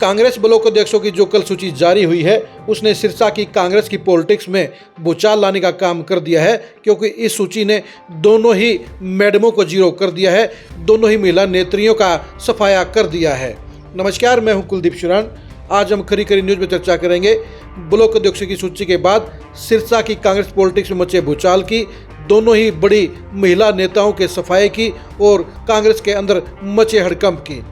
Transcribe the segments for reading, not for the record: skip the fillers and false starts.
Congress block अध्यक्षों की जो कल सूची जारी हुई है उसने सिरसा की कांग्रेस की पॉलिटिक्स में भूचाल लाने का काम कर दिया है, क्योंकि इस सूची ने दोनों ही मैडमों को जीरो कर दिया है, दोनों ही महिला नेत्रियों का सफाया कर दिया है। नमस्कार, मैं हूं कुलदीप शिरान। आज हम खरी खरी न्यूज़ में चर्चा करेंगे ब्लॉक अध्यक्षों की सूची के बाद सिरसा की कांग्रेस पॉलिटिक्स में मचे भूचाल की, दोनों ही बड़ी महिला नेताओं के सफाए की और कांग्रेस के अंदर मचे हड़कंप की।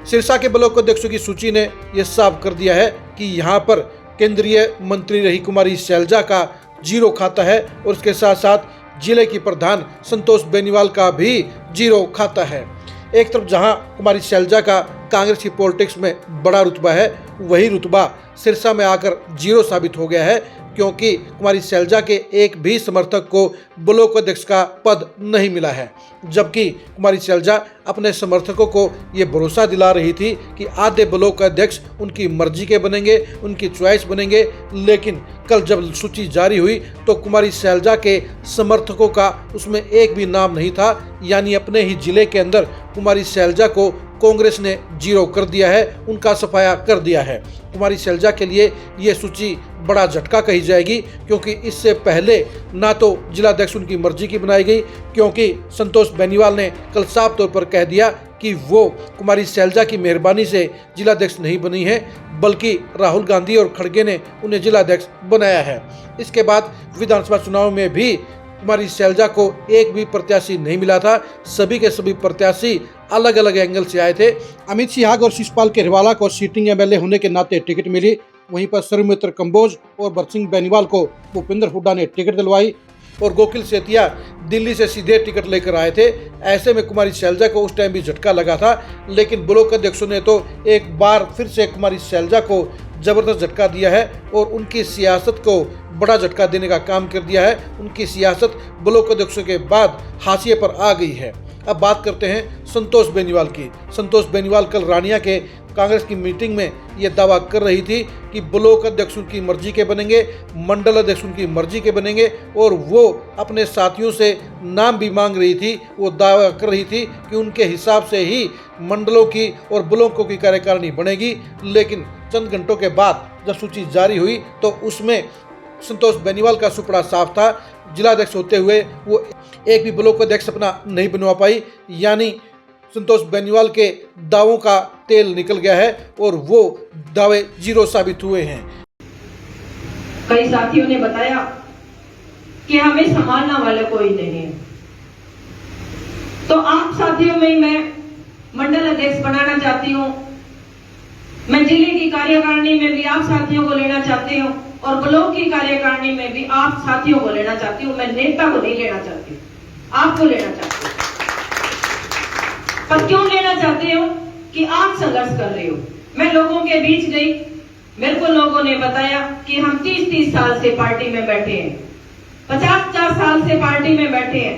सिरसा के ब्लॉक अध्यक्षों की सूची ने यह साफ कर दिया है कि यहां पर केंद्रीय मंत्री रही कुमारी शैलजा का जीरो खाता है और उसके साथ साथ जिले की प्रधान संतोष बेनीवाल का भी जीरो खाता है। एक तरफ जहां कुमारी शैलजा का कांग्रेस की पॉलिटिक्स में बड़ा रुतबा है, वही रुतबा सिरसा में आकर जीरो साबित हो गया है, क्योंकि कुमारी शैलजा के एक भी समर्थक को ब्लॉक अध्यक्ष का पद नहीं मिला है। जबकि कुमारी शैलजा अपने समर्थकों को ये भरोसा दिला रही थी कि आधे ब्लॉक अध्यक्ष उनकी मर्जी के बनेंगे, उनकी चॉइस बनेंगे, लेकिन कल जब सूची जारी हुई तो कुमारी शैलजा के समर्थकों का उसमें एक भी नाम नहीं था। यानी अपने ही जिले के अंदर कुमारी शैलजा को कांग्रेस ने जीरो कर दिया है, उनका सफाया कर दिया है। कुमारी शैलजा के लिए ये सूची बड़ा झटका कही जाएगी, क्योंकि इससे पहले ना तो जिलाध्यक्ष उनकी मर्जी की बनाई गई, क्योंकि संतोष बेनीवाल ने कल साफ तौर पर कह दिया कि वो कुमारी शैलजा की मेहरबानी से जिलाध्यक्ष नहीं बनी है, बल्कि राहुल गांधी और खड़गे ने उन्हें जिलाध्यक्ष बनाया है। इसके बाद विधानसभा चुनाव में भी कुमारी शैलजा को एक भी प्रत्याशी नहीं मिला था। सभी के सभी प्रत्याशी अलग अलग एंगल से आए थे। अमित सिहाग और शिषपाल केरवाला को सीटिंग एमएलए होने के नाते टिकट मिली, वहीं पर सर्वमित्र कंबोज और बरसिंह बेनीवाल को भूपेंद्र हुड्डा ने टिकट दिलवाई और गोकिल सेतिया दिल्ली से सीधे टिकट लेकर आए थे। ऐसे में कुमारी शैलजा को उस टाइम भी झटका लगा था, लेकिन ब्लॉक अध्यक्षों ने तो एक बार फिर से कुमारी शैलजा को जबरदस्त झटका दिया है और उनकी सियासत को बड़ा झटका देने का काम कर दिया है। उनकी सियासत ब्लॉक अध्यक्षों के बाद हाशिए पर आ गई है। अब बात करते हैं संतोष बेनीवाल की। संतोष बेनीवाल कल रानिया के कांग्रेस की मीटिंग में ये दावा कर रही थी कि ब्लॉक अध्यक्ष उनकी मर्जी के बनेंगे, मंडल अध्यक्ष उनकी मर्जी के बनेंगे, और वो अपने साथियों से नाम भी मांग रही थी। वो दावा कर रही थी कि उनके हिसाब से ही मंडलों की और ब्लॉकों की कार्यकारिणी बनेगी। लेकिन चंद घंटों के बाद जब सूची जारी हुई तो उसमें संतोष बेनीवाल का सुपड़ा साफ था। जिलाध्यक्ष होते हुए वो एक भी ब्लॉक अध्यक्ष अपना नहीं बनवा पाई, यानी संतोष बेनीवाल के दावों का तेल निकल गया है और वो दावे जीरो साबित हुए हैं। कई साथियों ने बताया कि हमें संभालना वाला कोई नहीं है, तो आप साथियों में मैं मंडल अध्यक्ष बनाना चाहती हूँ। मैं जिले की कार्यकारिणी में भी आप साथियों को लेना चाहती हूँ और ब्लॉक की कार्यकारिणी में भी आप साथियों को लेना चाहती हूँ। मैं नेता को नहीं लेना चाहती, आपको लेना चाहती हूँ। पर क्यों लेना चाहती हूँ कि आप संघर्ष कर रहे हो। मैं लोगों के बीच गई, मेरे को लोगों ने बताया कि हम 30-30 साल से पार्टी में बैठे हैं, 50-50 साल से पार्टी में बैठे हैं,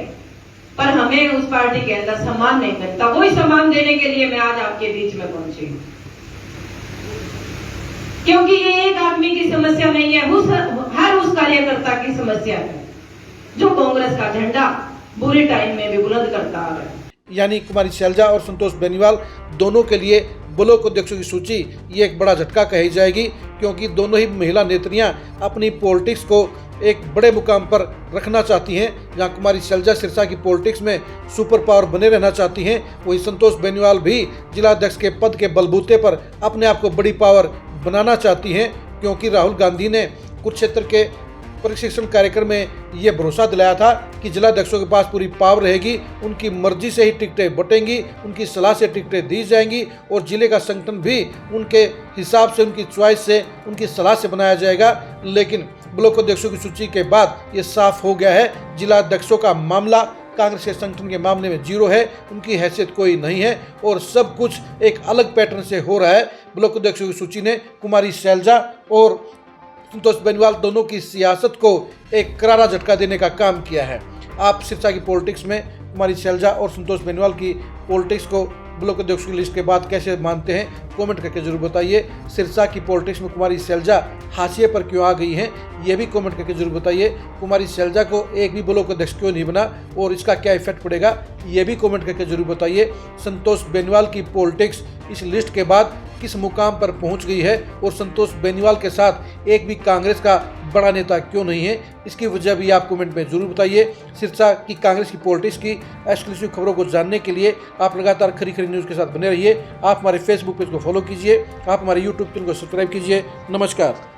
पर हमें उस पार्टी के अंदर सम्मान नहीं मिलता। वही सम्मान देने के लिए मैं आज आपके बीच में पहुंची हूँ, क्योंकि ये एक आदमी की समस्या नहीं है, हर उस कार्यकर्ता की समस्या है जो कांग्रेस का झंडा बुरे टाइम में भी बुलंद करता आ रहा है। यानी कुमारी शैलजा और संतोष बेनीवाल दोनों के लिए ब्लॉक अध्यक्षों की सूची ये एक बड़ा झटका कही जाएगी, क्योंकि दोनों ही महिला नेत्रियां अपनी पॉलिटिक्स को एक बड़े मुकाम पर रखना चाहती हैं। जहां कुमारी शैलजा सिरसा की पॉलिटिक्स में सुपर पावर बने रहना चाहती हैं, वही संतोष बेनीवाल भी जिलाध्यक्ष के पद के बलबूते पर अपने आप को बड़ी पावर बनाना चाहती हैं, क्योंकि राहुल गांधी ने कुरुक्षेत्र के प्रशिक्षण कार्यक्रम में ये भरोसा दिलाया था कि जिलाध्यक्षों के पास पूरी पावर रहेगी, उनकी मर्जी से ही टिकटें बटेंगी, उनकी सलाह से टिकटें दी जाएंगी और जिले का संगठन भी उनके हिसाब से, उनकी चॉइस से, उनकी सलाह से बनाया जाएगा। लेकिन ब्लॉक अध्यक्षों की सूची के बाद ये साफ हो गया है, जिलाध्यक्षों का मामला कांग्रेस के संगठन के मामले में जीरो है, उनकी हैसियत कोई नहीं है और सब कुछ एक अलग पैटर्न से हो रहा है। ब्लॉक अध्यक्षों की सूची ने कुमारी शैलजा और संतोष बेनीवाल दोनों की सियासत को एक करारा झटका देने का काम किया है। आप सिरसा की पॉलिटिक्स में कुमारी शैलजा और संतोष बेनीवाल की पॉलिटिक्स को ब्लॉक अध्यक्ष की लिस्ट के बाद कैसे मानते हैं, कमेंट करके जरूर बताइए। सिरसा की पॉलिटिक्स में कुमारी शैलजा हाशिए पर क्यों आ गई हैं, ये भी कमेंट करके जरूर बताइए। कुमारी शैलजा को एक भी ब्लॉक अध्यक्ष क्यों नहीं बना और इसका क्या इफेक्ट पड़ेगा, ये भी कमेंट करके जरूर बताइए। संतोष बेनीवाल की पॉलिटिक्स इस लिस्ट के बाद किस मुकाम पर पहुंच गई है और संतोष बेनीवाल के साथ एक भी कांग्रेस का बड़ा नेता क्यों नहीं है, इसकी वजह भी आप कमेंट में जरूर बताइए। सिरसा की कांग्रेस की पॉलिटिक्स की एक्सक्लूसिव खबरों को जानने के लिए आप लगातार खरी खरी न्यूज़ के साथ बने रहिए। आप हमारे फेसबुक पेज को फॉलो कीजिए, आप हमारे यूट्यूब चैनल को सब्सक्राइब कीजिए। नमस्कार।